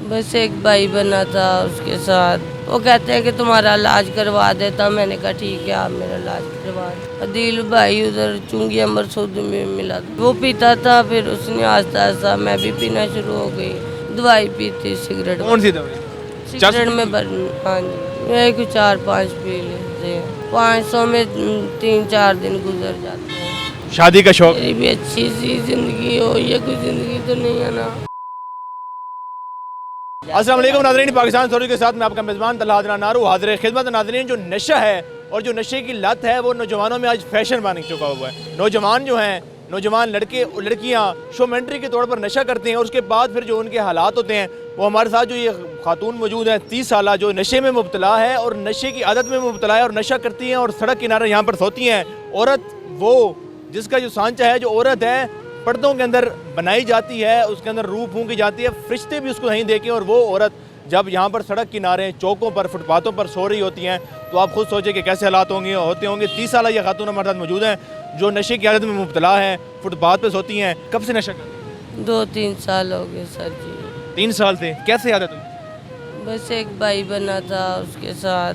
बस एक भाई बना था उसके साथ। वो कहते हैं कि तुम्हारा इलाज करवा देता। मैंने कहा ठीक है, आप मेरा इलाज करवा दो। अदील भाई उधर चुंगी अमर सूद में मिला था। वो पीता था, फिर उसने आस्ता आस्ता मैं भी पीना शुरू हो गई। दवाई पीती, सिगरेट। कौन सी दवाई? सिगरेट में हाँ जी, मेरे को 4-5 पी लेते हैं। 500 में 3-4 दिन गुजर जाते हैं। शादी का शौक? मेरी भी अच्छी सी जिंदगी हो, ये कोई जिंदगी तो नहीं है ना। अस्सलाम वालेकुम नाज़रीन, पाकिस्तान स्टोरी के साथ मैं आपका मेज़बान तलहा अदनान नारू हाज़िर खिदमत। नाज़रीन, जो नशा है और जो नशे की लत है वो नौजवानों में आज फैशन बन चुका हुआ है। नौजवान जो हैं, नौजवान लड़के और लड़कियाँ शोमेंट्री के तौर पर नशा करते हैं और उसके बाद फिर जो उनके हालात होते हैं वो हमारे साथ जो ये खातून मौजूद है 30 साल जो नशे में मुब्तला है और नशे की आदत में मुब्तला है और नशा करती हैं और सड़क किनारे यहाँ पर सोती हैं। औरत वो जिसका जो सांचा है, जो औरत है पर्दों के अंदर बनाई जाती है, उसके अंदर रूह फूंकी जाती है, फरिश्ते भी उसको नहीं देखे। और वो औरत जब यहाँ पर सड़क किनारे, चौकों पर, फुटपाथों पर सो रही होती हैं तो आप खुद सोचें कि कैसे हालात होते होंगे। 30 साल ये खातून हमारे साथ मौजूद हैं जो नशे की आदत में मुब्तला है, फुटपाथ पर सोती हैं। कब से नशा करती हैं? 2-3 साल हो गए सर जी। 3 साल से? कैसे आदत हुई? बस एक भाई बना था, उसके साथ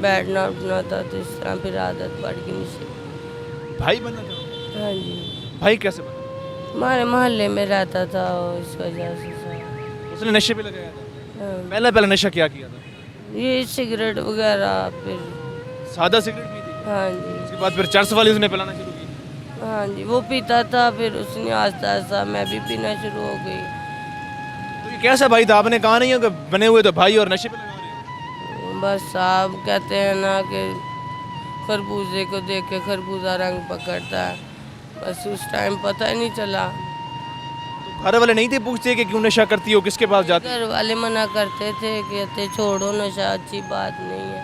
बैठना उठना था, तो इस तरह फिर आदत बढ़ गई मुझसे। भाई बनना था? हाँ जी, भाई कैसे बना? हमारे मोहल्ले में रहता था वो, इस वजह से सर। उसने नशे पे लगाया था? हाँ। पहले नशा क्या किया था? ये सिगरेट वगैरह, फिर सादा सिगरेट पी थी? हाँ जी, उसके बाद फिर चर्स वाली उसने पिलाना शुरू की? हाँ जी, वो पीता था, फिर उसने आस्ता आस्ता मैं भी पीना शुरू हो गई। तो ये कैसा भाई था? आपने कहा नहीं है कि बने हुए तो भाई और नशे पे लगा रहे हो? बस साहब कहते हैं ना कि खरबूजे को देख के खरबूजा रंग पकड़ता है। बस उस टाइम पता ही नहीं चला। तो घर वाले नहीं थे पूछते कि क्यों नशा करती हो, किसके पास जाती हो? घर वाले मना करते थे, कहते छोड़ो नशा, अच्छी बात नहीं है।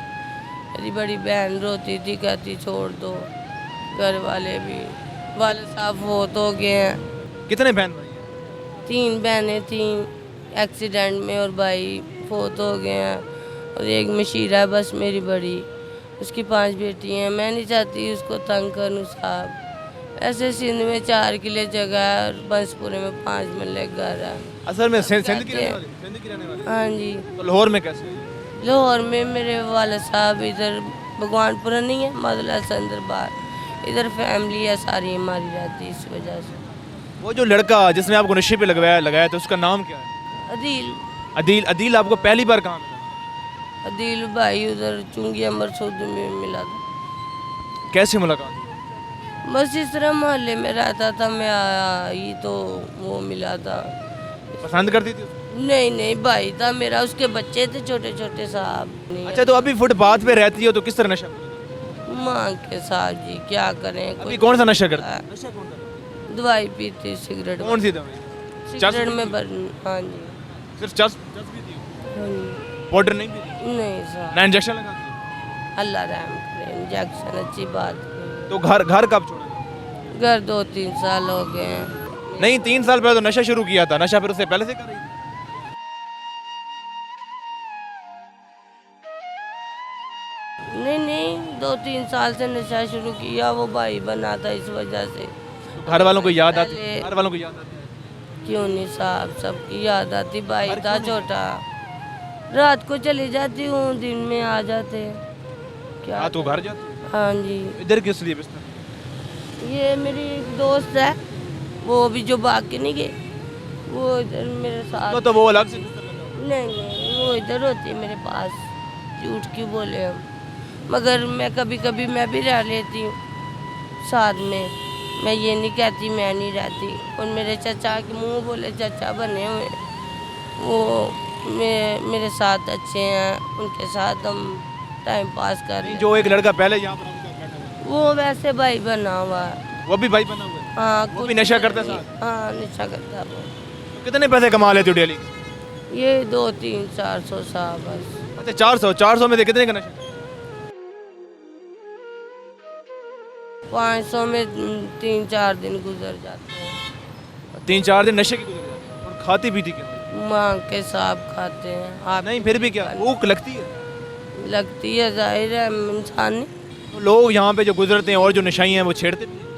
मेरी बड़ी बहन रोती थी, कहती छोड़ दो। घर वाले भी, वाले साहब फोत हो गए हैं। कितने बहन भाई हैं? 3 बहनें थी एक्सीडेंट में और भाई फोत हो गए हैं। और एक मशीरा है बस मेरी बड़ी, उसकी 5 बेटी हैं। मैं नहीं चाहती उसको तंग करूँ साहब। ऐसे सिंध में 4 किले जगह है और बंसपुरे में 5 मरले घर है। असल में सिंध की कहते रहने हैं। वाली? सिंध की रहने वाली? हाँ जी, तो लाहौर में कैसे? लाहौर में मेरे वाले साहब इधर भगवानपुरा नहीं है, मदला दरबार, इधर फैमिली है सारी हमारी रहती, इस वजह से। वो जो लड़का जिसने आपको नशे पे लगाया था उसका नाम क्या है? अदील। अदील। अदील आपको पहली बार कहाँ मिला? अदील भाई उधर चुंगी अमर सूद में मिला था। कैसे मुलाकात हुई? बस इस तरह मोहल्ले में रहता था, मैं आई तो वो मिला था। पसंद करती थी उसको? नहीं नहीं, भाई था मेरा, उसके बच्चे थे छोटे छोटे साहब। नहीं, अच्छा, तो अभी फुटपाथ पे रहती हो तो किस तरह नशा करती हो? माँ के साहब जी क्या करें। अभी कौन सा नशा करती हो? नशा कौन सा? दवाई पीती, सिगरेट। कौन सी दवाई? सिगरेट में हाँ जी। सिर्फ चस पीती हो? हाँ जी। पाउडर नहीं पीती? नहीं साहब, ना इंजेक्शन लगाती हो? अल्लाह रहम करे, इंजेक्शन अच्छी बात नहीं। तो घर कब छोड़ा? घर 2-3 साल हो गए हैं। नहीं, 3 साल पहले तो नशा शुरू किया था। नशा फिर उससे पहले से कर रही थी? नहीं नहीं, 2-3 साल से नशा शुरू किया, वो भाई बना था इस वजह से। तो घर वालों को याद आती? पहले- घर वालों को याद आती है? क्यों नहीं साहब, सबकी याद आती। भाई था छोटा, रात को चली जाती हूँ, दिन में आ जाते। क्या? हाँ, तो घर जाती है? हाँ जी, इधर किस लिए बिस्तर? ये मेरी एक दोस्त है, वो भी जो भाग के नहीं गए, वो इधर मेरे साथ। तो वो अलग से बिस्तर लगा हुआ नहीं नहीं, वो इधर होती है मेरे पास। झूठ क्यों बोले हम, मगर मैं कभी कभी मैं भी रह लेती हूँ साथ में। मैं ये नहीं कहती मैं नहीं रहती। और मेरे चचा के मुंह बोले चाचा बने हुए, वो मेरे साथ अच्छे हैं, उनके साथ हम टाइम पास कर नहीं, रहे। जो एक लड़का पहले यहाँ पर आपका बैठा हुआ वो वैसे भाई बना हुआ है। है, वो भी भाई बना हुआ है? हाँ, वो कुछ भी नशा करता नहीं। साथ? हाँ, नशा करता है वो। तो कितने पैसे कमा लेते हो डेली? ये 200-300-400 साहब बस। अच्छा, 400 में से कितने का नशा? 500 में 3-4 दिन गुजर जाते हैं। 3-4 दिन नशे की गुजर जाते हैं। और खाती पीती क्या? मांग के साहब खाते हैं। आप नहीं, फिर भी क्या भूख लगती है? लगती है, जाहिर है, इंसान नहीं। तो लोग यहाँ पे जो गुजरते हैं और जो नशाई हैं वो छेड़ते भी हैं?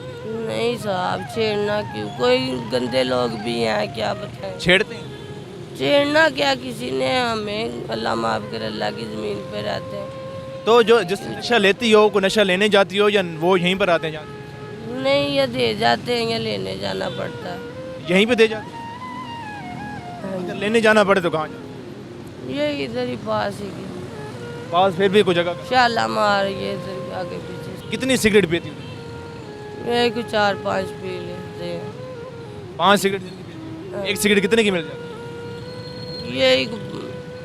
नहीं साहब, छेड़ना क्यों, कोई गंदे लोग भी हैं, क्या बताएं। छेड़ते हैं? छेड़ना क्या, किसी ने हमें, अल्लाह माफ़ करे, अल्लाह की ज़मीन पे रहते हैं। तो जो जिस नशा लेती हो, कोई नशा लेने जाती हो या वो यहीं पर आते हैं जाते नहीं, ये दे जाते हैं या लेने जाना पड़ता है। हैं? यहीं पे दे जाते हैं? हाँ अगर लेने जाना पड़े तो कहाँ जाते जी। ये इधर ही पास ही की हैं? पास फिर भी कोई जगह का। शालामार, ये इधर आगे पीछे। कितनी सिगरेट पीती हो? ये कुछ 4-5 पी लेते हैं। 5 सिगरेट दिन की पीती हो? एक सिगरेट कितने की मिल जाती है? ये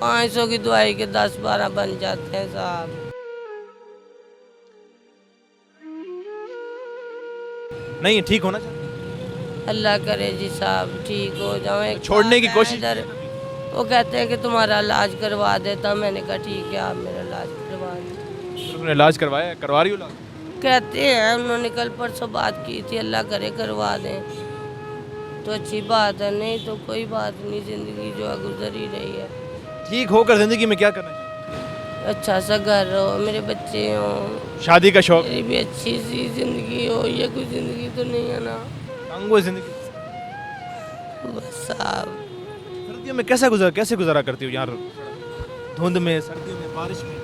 500 की दवाई के 10-12 बन जाते हैं साहब। नहीं, ठीक होना चाहिए। अल्लाह करे जी साहब, ठीक हो जाओ। एक छोड़ने की बात है कोशिश इधर, वो कहते हैं कि तुम्हारा इलाज करवा देता। मैंने कहा ठीक है, आप मेरा इलाज करवा दें। उन्होंने इलाज करवाया, करवा रही हो इलाज? कहते हैं, उन्होंने कल परसों बात की थी, अल्लाह करे करवा दें तो अच्छी बात है, नहीं तो कोई बात नहीं, ज़िंदगी जो है गुजर ही रही है। ठीक होकर ज़िंदगी में क्या करना चाहिए? अच्छा सा घर हो, मेरे बच्चे हों, शादी का शौक, मेरी भी अच्छी सी ज़िंदगी हो। ये कोई ज़िंदगी तो नहीं है ना तंग हो जिंदगी। बस साहब। सर्दियों में कैसे गुजारा करती हो यार? धुंध में, सर्दियों में, बारिश में?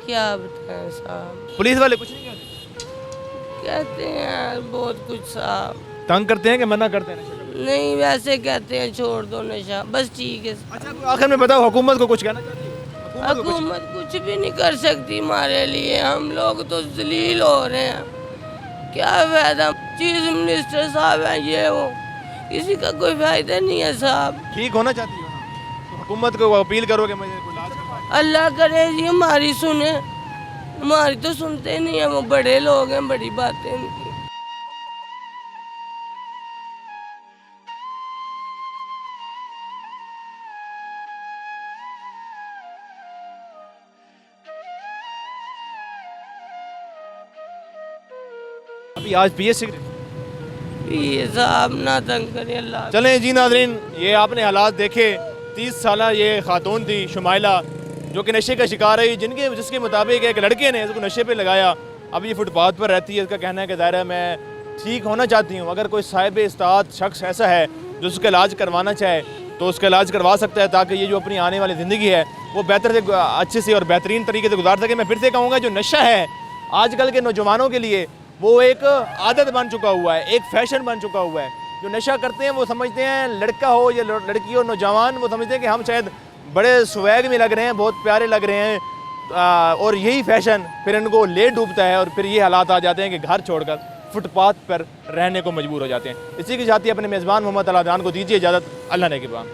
क्या बताएं साहब, पुलिस वाले कुछ नहीं कहते? कहते हैं यार बहुत कुछ साहब। तंग करते हैं कि मना करते हैं नशा करने? नहीं, वैसे कहते हैं छोड़ दो नशा, बस ठीक है। अच्छा, तो आखिर में बताओ, हुकूमत को कुछ कहना चाहती हो? हुकूमत को कुछ- हुकूमत कुछ भी नहीं कर सकती हमारे लिए, हम लोग तो जलील हो रहे हैं। क्या फायदा, चीफ मिनिस्टर साहब हैं ये वो, किसी का कोई फायदा नहीं है साहब। ठीक होना चाहती हो ना? तो हुकूमत को अपील करो कि मुझे कोई इलाज करवाए। अल्लाह करे जी हमारी सुने, हमारी तो सुनते नहीं है, वो बड़े लोग हैं, बड़ी बातें उनकी। अभी आज पिए सिगरेट? ये साहब ना तंग करें अल्लाह। चलें जी नाज़रीन, ये आपने हालात देखे। 30 साल ये खातून थी शुमाइला, जो कि नशे का शिकार है, जिसके मुताबिक एक लड़के ने इसको नशे पे लगाया। अब ये फुटपाथ पर रहती है। इसका कहना है कि दायरा मैं ठीक होना चाहती हूँ, अगर कोई साहिब इस्तात शख्स ऐसा है जो उसका इलाज करवाना चाहे तो उसका इलाज करवा सकता है, ताकि ये जो अपनी आने वाली ज़िंदगी है वो बेहतर से अच्छे से और बेहतरीन तरीके से गुजार सके। मैं फिर से कहूँगा, जो नशा है आजकल के नौजवानों के लिए वो एक आदत बन चुका हुआ है, एक फैशन बन चुका हुआ है। जो नशा करते हैं वो समझते हैं, लड़का हो या लड़की हो, नौजवान, वो समझते हैं कि हम शायद बड़े स्वैग में लग रहे हैं, बहुत प्यारे लग रहे हैं, और यही फैशन फिर इनको ले डूबता है और फिर ये हालात आ जाते हैं कि घर छोड़कर फुटपाथ पर रहने को मजबूर हो जाते हैं। इसी के साथ ही अपने मेज़बान मोहम्मद अलादान को दीजिए इजाज़त। अल्लाह ने के बाद।